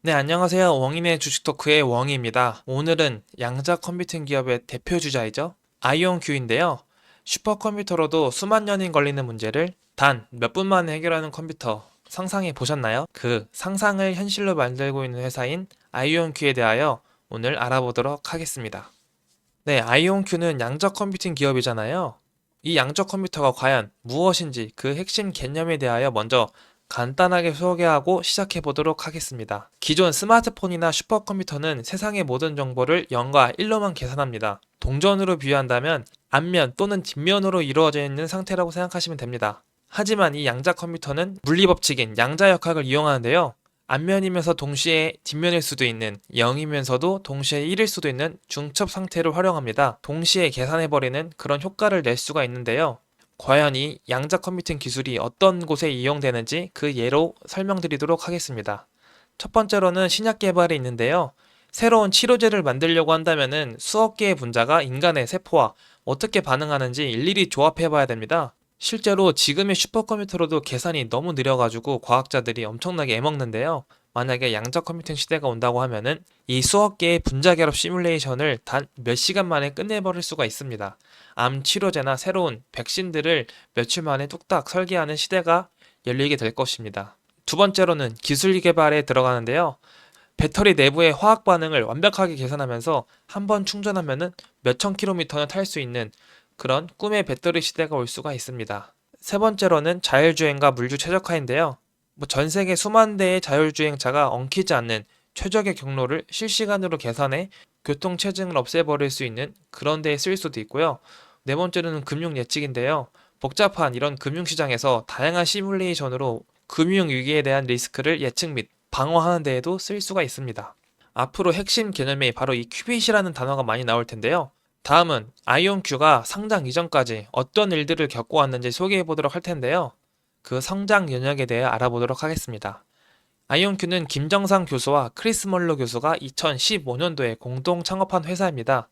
네, 안녕하세요. 웡인의 주식토크의 웡입니다. 오늘은 양자 컴퓨팅 기업의 대표 주자이죠. 아이온큐인데요. 슈퍼컴퓨터로도 수만 년이 걸리는 문제를 단 몇 분 만에 해결하는 컴퓨터 상상해 보셨나요? 그 상상을 현실로 만들고 있는 회사인 아이온큐에 대하여 오늘 알아보도록 하겠습니다. 네, 아이온큐는 양자 컴퓨팅 기업이잖아요. 이 양자 컴퓨터가 과연 무엇인지 그 핵심 개념에 대하여 먼저 간단하게 소개하고 시작해 보도록 하겠습니다. 기존 스마트폰이나 슈퍼컴퓨터는 세상의 모든 정보를 0과 1로만 계산합니다. 동전으로 비유한다면 앞면 또는 뒷면으로 이루어져 있는 상태라고 생각하시면 됩니다. 하지만 이 양자 컴퓨터는 물리법칙인 양자역학을 이용하는데요. 앞면이면서 동시에 뒷면일 수도 있는 0이면서도 동시에 1일 수도 있는 중첩 상태를 활용합니다. 동시에 계산해버리는 그런 효과를 낼 수가 있는데요. 과연 이 양자 컴퓨팅 기술이 어떤 곳에 이용되는지 그 예로 설명드리도록 하겠습니다. 첫 번째로는 신약 개발이 있는데요. 새로운 치료제를 만들려고 한다면은 수억 개의 분자가 인간의 세포와 어떻게 반응하는지 일일이 조합해 봐야 됩니다. 실제로 지금의 슈퍼컴퓨터로도 계산이 너무 느려가지고 과학자들이 엄청나게 애먹는데요. 만약에 양자 컴퓨팅 시대가 온다고 하면은 이 수억 개의 분자 결합 시뮬레이션을 단 몇 시간 만에 끝내버릴 수가 있습니다. 암 치료제나 새로운 백신들을 며칠 만에 뚝딱 설계하는 시대가 열리게 될 것입니다. 두 번째로는 기술 개발에 들어가는데요. 배터리 내부의 화학 반응을 완벽하게 계산하면서 한 번 충전하면은 몇천 킬로미터는 탈 수 있는 그런 꿈의 배터리 시대가 올 수가 있습니다. 세 번째로는 자율주행과 물류 최적화인데요. 전 세계 수만 대의 자율주행차가 엉키지 않는 최적의 경로를 실시간으로 계산해 교통체증을 없애버릴 수 있는 그런 데에 쓸 수도 있고요. 네 번째로는 금융 예측인데요. 복잡한 이런 금융시장에서 다양한 시뮬레이션으로 금융위기에 대한 리스크를 예측 및 방어하는 데에도 쓸 수가 있습니다. 앞으로 핵심 개념이 바로 이 큐빗이라는 단어가 많이 나올 텐데요. 다음은 아이온큐가 상장 이전까지 어떤 일들을 겪어왔는지 소개해 보도록 할 텐데요. 그 성장 영역에 대해 알아보도록 하겠습니다. 아이온큐는 김정상 교수와 크리스 멀러 교수가 2015년도에 공동 창업한 회사입니다.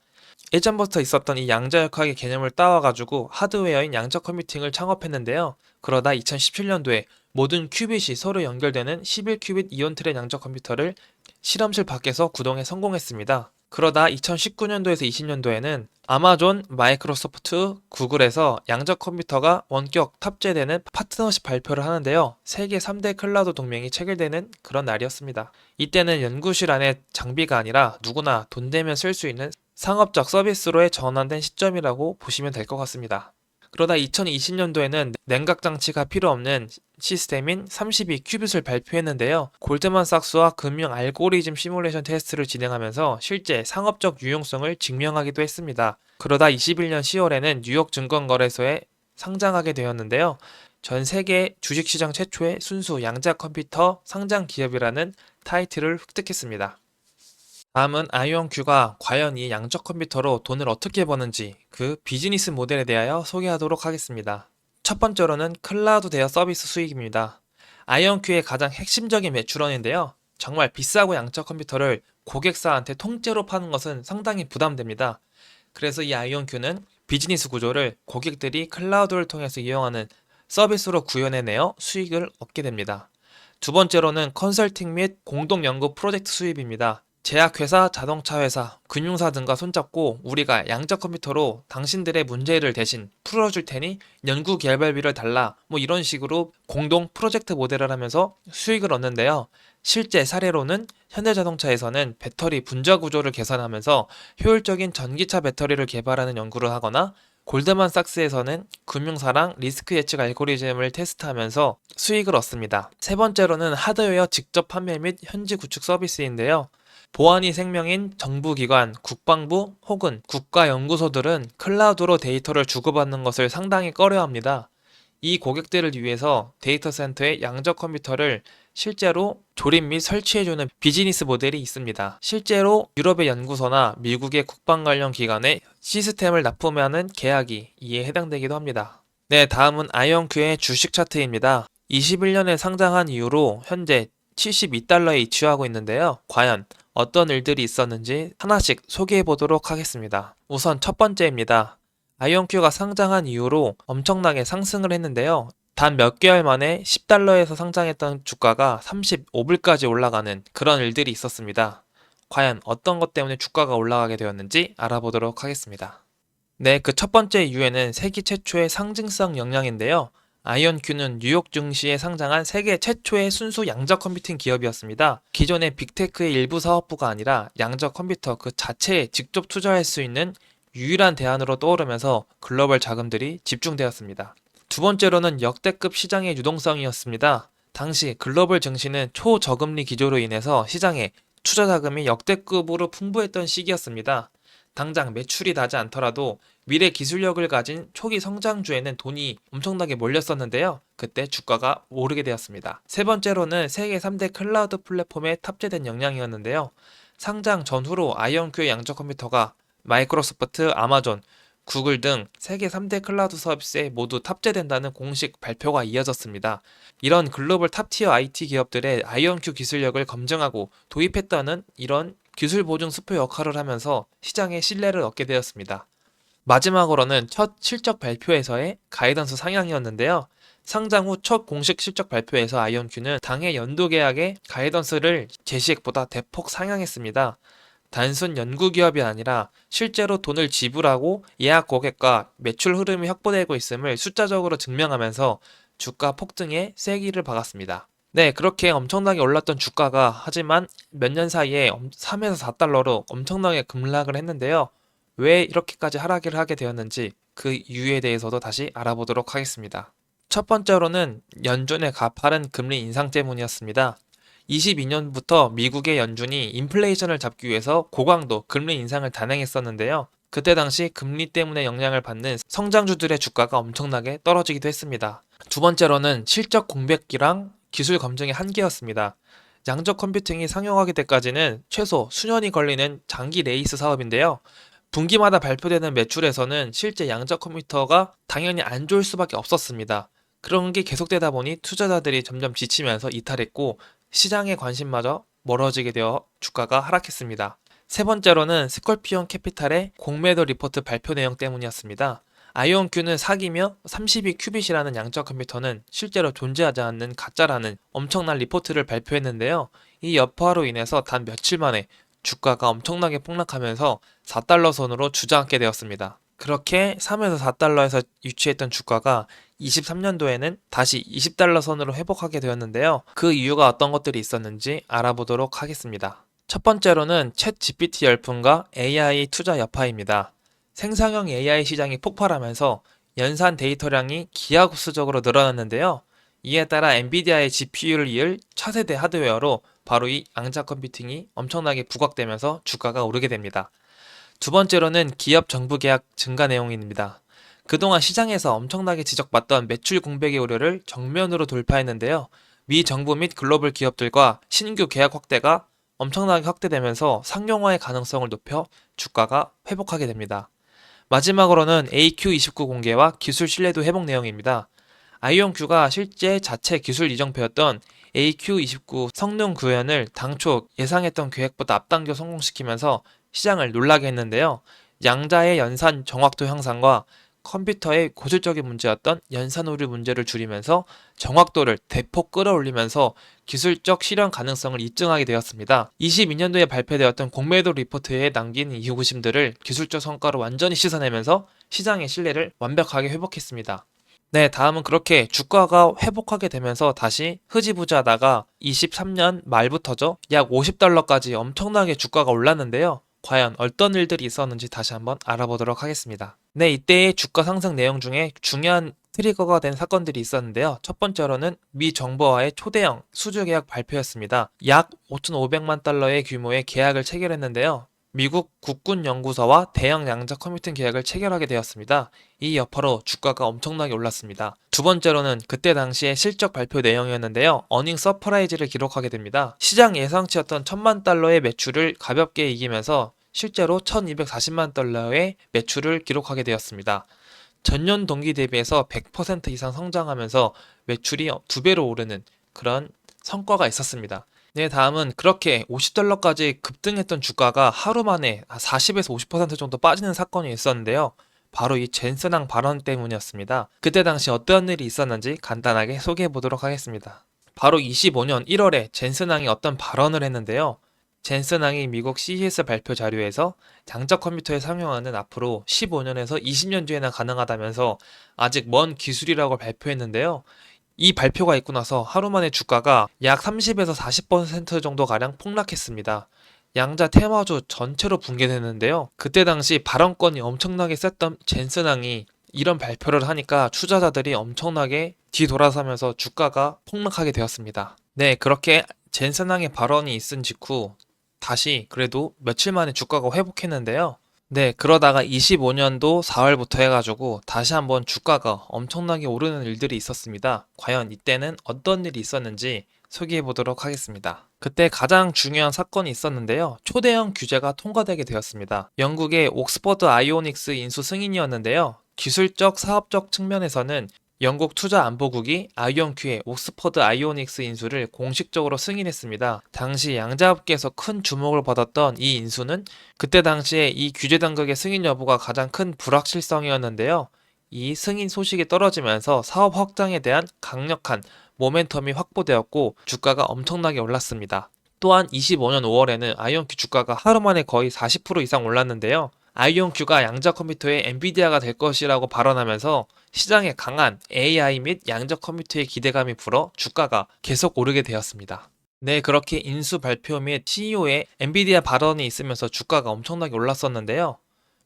예전부터 있었던 이 양자역학의 개념을 따와가지고 하드웨어인 양자 컴퓨팅을 창업했는데요. 그러다 2017년도에 모든 큐빗이 서로 연결되는 11큐빗 이온트랩 양자 컴퓨터를 실험실 밖에서 구동에 성공했습니다. 그러다 2019년도에서 20년도에는 아마존, 마이크로소프트, 구글에서 양자 컴퓨터가 원격 탑재되는 파트너십 발표를 하는데요. 세계 3대 클라우드 동맹이 체결되는 그런 날이었습니다. 이때는 연구실 안에 장비가 아니라 누구나 돈 되면 쓸 수 있는 상업적 서비스로의 전환된 시점이라고 보시면 될 것 같습니다. 그러다 2020년도에는 냉각 장치가 필요 없는 시스템인 32큐빗을 발표했는데요. 골드만삭스와 금융 알고리즘 시뮬레이션 테스트를 진행하면서 실제 상업적 유용성을 증명하기도 했습니다. 그러다 21년 10월에는 뉴욕 증권거래소에 상장하게 되었는데요. 전 세계 주식시장 최초의 순수 양자 컴퓨터 상장 기업이라는 타이틀을 획득했습니다. 다음은 아이온큐가 과연 이 양적 컴퓨터로 돈을 어떻게 버는지 그 비즈니스 모델에 대하여 소개하도록 하겠습니다. 첫 번째로는 클라우드 대여 서비스 수익입니다. 아이온큐의 가장 핵심적인 매출원인데요. 정말 비싸고 양적 컴퓨터를 고객사한테 통째로 파는 것은 상당히 부담됩니다. 그래서 이 아이온큐는 비즈니스 구조를 고객들이 클라우드를 통해서 이용하는 서비스로 구현해내어 수익을 얻게 됩니다. 두 번째로는 컨설팅 및 공동 연구 프로젝트 수입입니다. 제약회사, 자동차회사, 금융사 등과 손잡고 우리가 양적 컴퓨터로 당신들의 문제를 대신 풀어줄 테니 연구 개발비를 달라 이런 식으로 공동 프로젝트 모델을 하면서 수익을 얻는데요. 실제 사례로는 현대자동차에서는 배터리 분자 구조를 계산하면서 효율적인 전기차 배터리를 개발하는 연구를 하거나 골드만삭스에서는 금융사랑 리스크 예측 알고리즘을 테스트하면서 수익을 얻습니다. 세 번째로는 하드웨어 직접 판매 및 현지 구축 서비스인데요. 보안이 생명인 정부기관, 국방부 혹은 국가연구소들은 클라우드로 데이터를 주고받는 것을 상당히 꺼려합니다. 이 고객들을 위해서 데이터 센터에 양적 컴퓨터를 실제로 조립 및 설치해주는 비즈니스 모델이 있습니다. 실제로 유럽의 연구소나 미국의 국방 관련 기관에 시스템을 납품하는 계약이 이에 해당되기도 합니다. 네, 다음은 아이온큐의 주식 차트입니다. 21년에 상장한 이후로 현재 72달러에 이취하고 있는데요. 과연 어떤 일들이 있었는지 하나씩 소개해 보도록 하겠습니다. 우선 첫 번째입니다. 아이온큐가 상장한 이후로 엄청나게 상승을 했는데요. 단 몇 개월 만에 10달러에서 상장했던 주가가 35불까지 올라가는 그런 일들이 있었습니다. 과연 어떤 것 때문에 주가가 올라가게 되었는지 알아보도록 하겠습니다. 네, 그 첫 번째 이유에는 세계 최초의 상징성 역량인데요. 아이온큐는 뉴욕 증시에 상장한 세계 최초의 순수 양자 컴퓨팅 기업이었습니다. 기존의 빅테크의 일부 사업부가 아니라 양자 컴퓨터 그 자체에 직접 투자할 수 있는 유일한 대안으로 떠오르면서 글로벌 자금들이 집중되었습니다. 두 번째로는 역대급 시장의 유동성이었습니다. 당시 글로벌 증시는 초저금리 기조로 인해서 시장에 투자 자금이 역대급으로 풍부했던 시기였습니다. 당장 매출이 나지 않더라도 미래 기술력을 가진 초기 성장주에는 돈이 엄청나게 몰렸었는데요. 그때 주가가 오르게 되었습니다. 세 번째로는 세계 3대 클라우드 플랫폼에 탑재된 역량이었는데요. 상장 전후로 아이온큐의 양자 컴퓨터가 마이크로소프트, 아마존, 구글 등 세계 3대 클라우드 서비스에 모두 탑재된다는 공식 발표가 이어졌습니다. 이런 글로벌 탑티어 IT 기업들의 아이온큐 기술력을 검증하고 도입했다는 이런 기술 보증 수표 역할을 하면서 시장의 신뢰를 얻게 되었습니다. 마지막으로는 첫 실적 발표에서의 가이던스 상향이었는데요. 상장 후 첫 공식 실적 발표에서 아이온큐는 당해 연도 계약의 가이던스를 제시액보다 대폭 상향했습니다. 단순 연구 기업이 아니라 실제로 돈을 지불하고 예약 고객과 매출 흐름이 확보되고 있음을 숫자적으로 증명하면서 주가 폭등에 세기를 박았습니다. 네, 그렇게 엄청나게 올랐던 주가가 하지만 몇 년 사이에 3에서 4달러로 엄청나게 급락을 했는데요. 왜 이렇게까지 하락을 하게 되었는지 그 이유에 대해서도 다시 알아보도록 하겠습니다. 첫 번째로는 연준의 가파른 금리 인상 때문이었습니다. 22년부터 미국의 연준이 인플레이션을 잡기 위해서 고강도 금리 인상을 단행했었는데요. 그때 당시 금리 때문에 영향을 받는 성장주들의 주가가 엄청나게 떨어지기도 했습니다. 두 번째로는 실적 공백기랑 기술 검증의 한계였습니다. 양적 컴퓨팅이 상용화하기 때까지는 최소 수년이 걸리는 장기 레이스 사업인데요. 분기마다 발표되는 매출에서는 실제 양적 컴퓨터가 당연히 안 좋을 수밖에 없었습니다. 그런 게 계속되다 보니 투자자들이 점점 지치면서 이탈했고 시장의 관심마저 멀어지게 되어 주가가 하락했습니다. 세 번째로는 스콜피온 캐피탈의 공매도 리포트 발표 내용 때문이었습니다. 아이온큐는 사기며 32큐빗이라는 양적 컴퓨터는 실제로 존재하지 않는 가짜라는 엄청난 리포트를 발표했는데요. 이 여파로 인해서 단 며칠 만에 주가가 엄청나게 폭락하면서 4달러 선으로 주저앉게 되었습니다. 그렇게 3에서 4달러에서 유치했던 주가가 23년도에는 다시 20달러 선으로 회복하게 되었는데요. 그 이유가 어떤 것들이 있었는지 알아보도록 하겠습니다. 첫 번째로는 챗 GPT 열풍과 AI 투자 여파입니다. 생성형 AI 시장이 폭발하면서 연산 데이터량이 기하급수적으로 늘어났는데요. 이에 따라 엔비디아의 GPU를 이을 차세대 하드웨어로 바로 이 양자 컴퓨팅이 엄청나게 부각되면서 주가가 오르게 됩니다. 두 번째로는 기업 정부 계약 증가 내용입니다. 그동안 시장에서 엄청나게 지적받던 매출 공백의 우려를 정면으로 돌파했는데요. 미 정부 및 글로벌 기업들과 신규 계약 확대가 엄청나게 확대되면서 상용화의 가능성을 높여 주가가 회복하게 됩니다. 마지막으로는 AQ29 공개와 기술 신뢰도 회복 내용입니다. 아이온큐가 실제 자체 기술 이정표였던 AQ29 성능 구현을 당초 예상했던 계획보다 앞당겨 성공시키면서 시장을 놀라게 했는데요. 양자의 연산 정확도 향상과 컴퓨터의 고질적인 문제였던 연산 오류 문제를 줄이면서 정확도를 대폭 끌어올리면서 기술적 실현 가능성을 입증하게 되었습니다. 22년도에 발표되었던 공매도 리포트에 남긴 이 의구심들을 기술적 성과로 완전히 씻어내면서 시장의 신뢰를 완벽하게 회복했습니다. 네, 다음은 그렇게 주가가 회복하게 되면서 다시 흐지부지하다가 23년 말부터죠. 약 50달러까지 엄청나게 주가가 올랐는데요. 과연 어떤 일들이 있었는지 다시 한번 알아보도록 하겠습니다. 네, 이때의 주가 상승 내용 중에 중요한 트리거가 된 사건들이 있었는데요. 첫 번째로는 미 정부와의 초대형 수주 계약 발표였습니다. 약 5,500만 달러의 규모의 계약을 체결했는데요. 미국 국군연구소와 대형 양자 컴퓨팅 계약을 체결하게 되었습니다. 이 여파로 주가가 엄청나게 올랐습니다. 두 번째로는 그때 당시의 실적 발표 내용이었는데요. 어닝 서프라이즈를 기록하게 됩니다. 시장 예상치였던 1,000만 달러의 매출을 가볍게 이기면서 실제로 1,240만 달러의 매출을 기록하게 되었습니다. 전년 동기 대비해서 100% 이상 성장하면서 매출이 2배로 오르는 그런 성과가 있었습니다. 네, 다음은 그렇게 50달러까지 급등했던 주가가 하루 만에 40에서 50% 정도 빠지는 사건이 있었는데요. 바로 이 젠슨왕 발언 때문이었습니다. 그때 당시 어떤 일이 있었는지 간단하게 소개해 보도록 하겠습니다. 바로 25년 1월에 젠슨왕이 어떤 발언을 했는데요. 젠슨왕이 미국 CES 발표 자료에서 양자 컴퓨터에 사용하는 앞으로 15년에서 20년 뒤에나 가능하다면서 아직 먼 기술이라고 발표했는데요. 이 발표가 있고 나서 하루 만에 주가가 약 30에서 40% 정도 가량 폭락했습니다. 양자 테마주 전체로 붕괴됐는데요. 그때 당시 발언권이 엄청나게 셌던 젠슨왕이 이런 발표를 하니까 투자자들이 엄청나게 뒤돌아서면서 주가가 폭락하게 되었습니다. 네, 그렇게 젠슨왕의 발언이 있은 직후 다시 그래도 며칠 만에 주가가 회복했는데요. 네, 그러다가 25년도 4월부터 해가지고 다시 한번 주가가 엄청나게 오르는 일들이 있었습니다. 과연 이때는 어떤 일이 있었는지 소개해 보도록 하겠습니다. 그때 가장 중요한 사건이 있었는데요. 초대형 규제가 통과되게 되었습니다. 영국의 옥스퍼드 아이오닉스 인수 승인이었는데요. 기술적, 사업적 측면에서는 영국 투자안보국이 아이온큐의 옥스퍼드 아이오닉스 인수를 공식적으로 승인했습니다. 당시 양자업계에서 큰 주목을 받았던 이 인수는 그때 당시에 이 규제 당국의 승인 여부가 가장 큰 불확실성이었는데요. 이 승인 소식이 떨어지면서 사업 확장에 대한 강력한 모멘텀이 확보되었고 주가가 엄청나게 올랐습니다. 또한 25년 5월에는 아이온큐 주가가 하루 만에 거의 40% 이상 올랐는데요. 아이온큐가 양자 컴퓨터의 엔비디아가 될 것이라고 발언하면서 시장에 강한 AI 및 양자 컴퓨터의 기대감이 불어 주가가 계속 오르게 되었습니다. 네, 그렇게 인수 발표 및 CEO의 엔비디아 발언이 있으면서 주가가 엄청나게 올랐었는데요.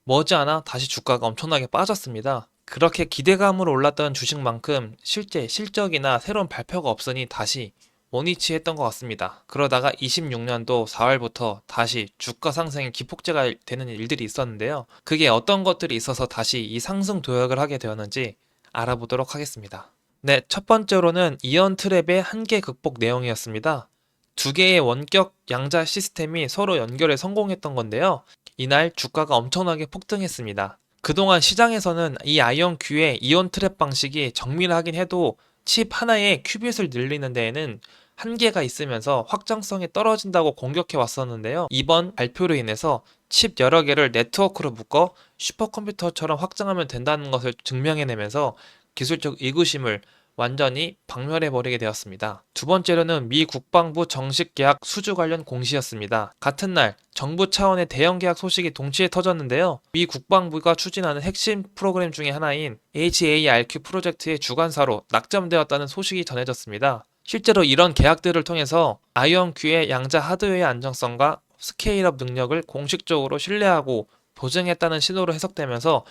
머지않아 다시 주가가 엄청나게 빠졌습니다. 그렇게 기대감으로 올랐던 주식만큼 실제 실적이나 새로운 발표가 없으니 다시 원위치했던 것 같습니다. 그러다가 26년도 4월부터 다시 주가 상승이 기폭제가 되는 일들이 있었는데요. 그게 어떤 것들이 있어서 다시 이 상승 도약을 하게 되었는지 알아보도록 하겠습니다. 네, 첫 번째로는 이온 트랩의 한계 극복 내용이었습니다. 두 개의 원격 양자 시스템이 서로 연결에 성공했던 건데요. 이날 주가가 엄청나게 폭등했습니다. 그동안 시장에서는 이 아이온큐의 이온 트랩 방식이 정밀하긴 해도 칩 하나의 큐빗을 늘리는 데에는 한계가 있으면서 확장성이 떨어진다고 공격해 왔었는데요. 이번 발표로 인해서 칩 여러 개를 네트워크로 묶어 슈퍼컴퓨터처럼 확장하면 된다는 것을 증명해내면서 기술적 의구심을 완전히 박멸해버리게 되었습니다. 두 번째로는 미 국방부 정식 계약 수주 관련 공시였습니다. 같은 날 정부 차원의 대형 계약 소식이 동시에 터졌는데요. 미 국방부가 추진하는 핵심 프로그램 중에 하나인 HARQ 프로젝트의 주관사로 낙점되었다는 소식이 전해졌습니다. 실제로 이런 계약들을 통해서 아이온큐의 양자 하드웨어의 안정성과 스케일업 능력을 공식적으로 신뢰하고 보증했다는 신호로 해석되면서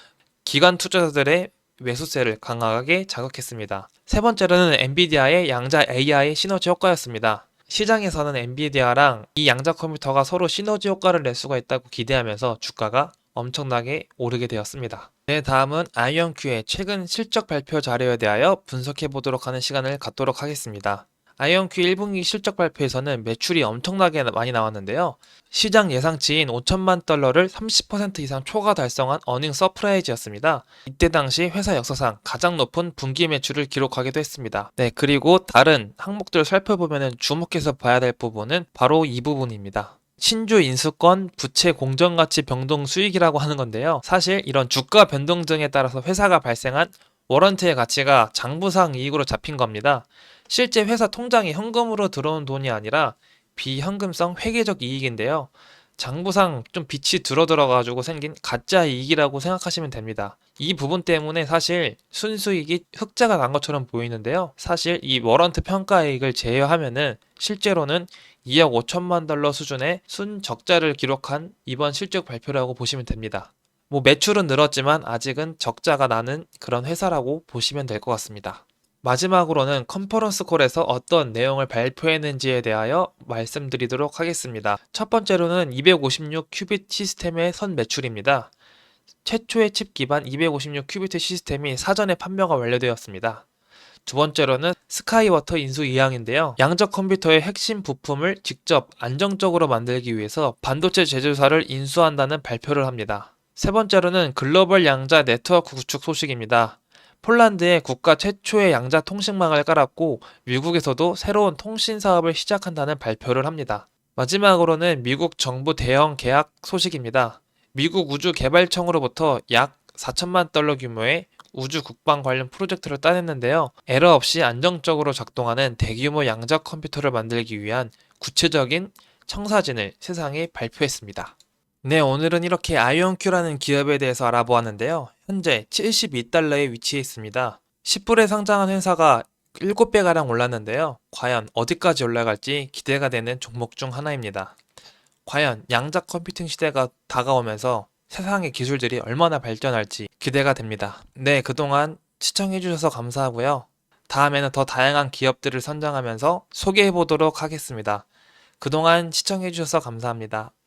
기관 투자자들의 매수세를 강하게 자극했습니다. 세 번째로는 엔비디아의 양자 AI 시너지 효과였습니다. 시장에서는 엔비디아랑 이 양자 컴퓨터가 서로 시너지 효과를 낼 수가 있다고 기대하면서 주가가 엄청나게 오르게 되었습니다. 네, 다음은 아이온큐의 최근 실적 발표 자료에 대하여 분석해 보도록 하는 시간을 갖도록 하겠습니다. 아이온큐 1분기 실적 발표에서는 매출이 엄청나게 많이 나왔는데요. 시장 예상치인 5천만 달러를 30% 이상 초과 달성한 어닝 서프라이즈였습니다. 이때 당시 회사 역사상 가장 높은 분기 매출을 기록하기도 했습니다. 네, 그리고 다른 항목들을 살펴보면 주목해서 봐야 될 부분은 바로 이 부분입니다. 신주 인수권, 부채 공정가치 변동 수익이라고 하는 건데요. 사실 이런 주가 변동 등에 따라서 회사가 발생한 워런트의 가치가 장부상 이익으로 잡힌 겁니다. 실제 회사 통장에 현금으로 들어온 돈이 아니라 비현금성 회계적 이익인데요. 장부상 좀 빛이 들어가지고 생긴 가짜 이익이라고 생각하시면 됩니다. 이 부분 때문에 사실 순수익이 흑자가 난 것처럼 보이는데요. 사실 이 워런트 평가이익을 제외하면은 실제로는 2억 5천만 달러 수준의 순적자를 기록한 이번 실적 발표라고 보시면 됩니다. 매출은 늘었지만 아직은 적자가 나는 그런 회사라고 보시면 될 것 같습니다. 마지막으로는 컨퍼런스 콜에서 어떤 내용을 발표했는지에 대하여 말씀드리도록 하겠습니다. 첫 번째로는 256 큐빗 시스템의 선 매출입니다. 최초의 칩 기반 256 큐비트 시스템이 사전에 판매가 완료되었습니다. 두 번째로는 스카이워터 인수 의향인데요. 양자 컴퓨터의 핵심 부품을 직접 안정적으로 만들기 위해서 반도체 제조사를 인수한다는 발표를 합니다. 세 번째로는 글로벌 양자 네트워크 구축 소식입니다. 폴란드에 국가 최초의 양자 통신망을 깔았고 미국에서도 새로운 통신 사업을 시작한다는 발표를 합니다. 마지막으로는 미국 정부 대형 계약 소식입니다. 미국 우주개발청으로부터 약 4천만 달러 규모의 우주 국방 관련 프로젝트를 따냈는데요. 에러 없이 안정적으로 작동하는 대규모 양자 컴퓨터를 만들기 위한 구체적인 청사진을 세상에 발표했습니다. 네, 오늘은 이렇게 아이온큐라는 기업에 대해서 알아보았는데요. 현재 72달러에 위치해 있습니다. 10불에 상장한 회사가 7배가량 올랐는데요. 과연 어디까지 올라갈지 기대가 되는 종목 중 하나입니다. 과연 양자 컴퓨팅 시대가 다가오면서 세상의 기술들이 얼마나 발전할지 기대가 됩니다. 네, 그동안 시청해주셔서 감사하고요. 다음에는 더 다양한 기업들을 선정하면서 소개해보도록 하겠습니다. 그동안 시청해주셔서 감사합니다.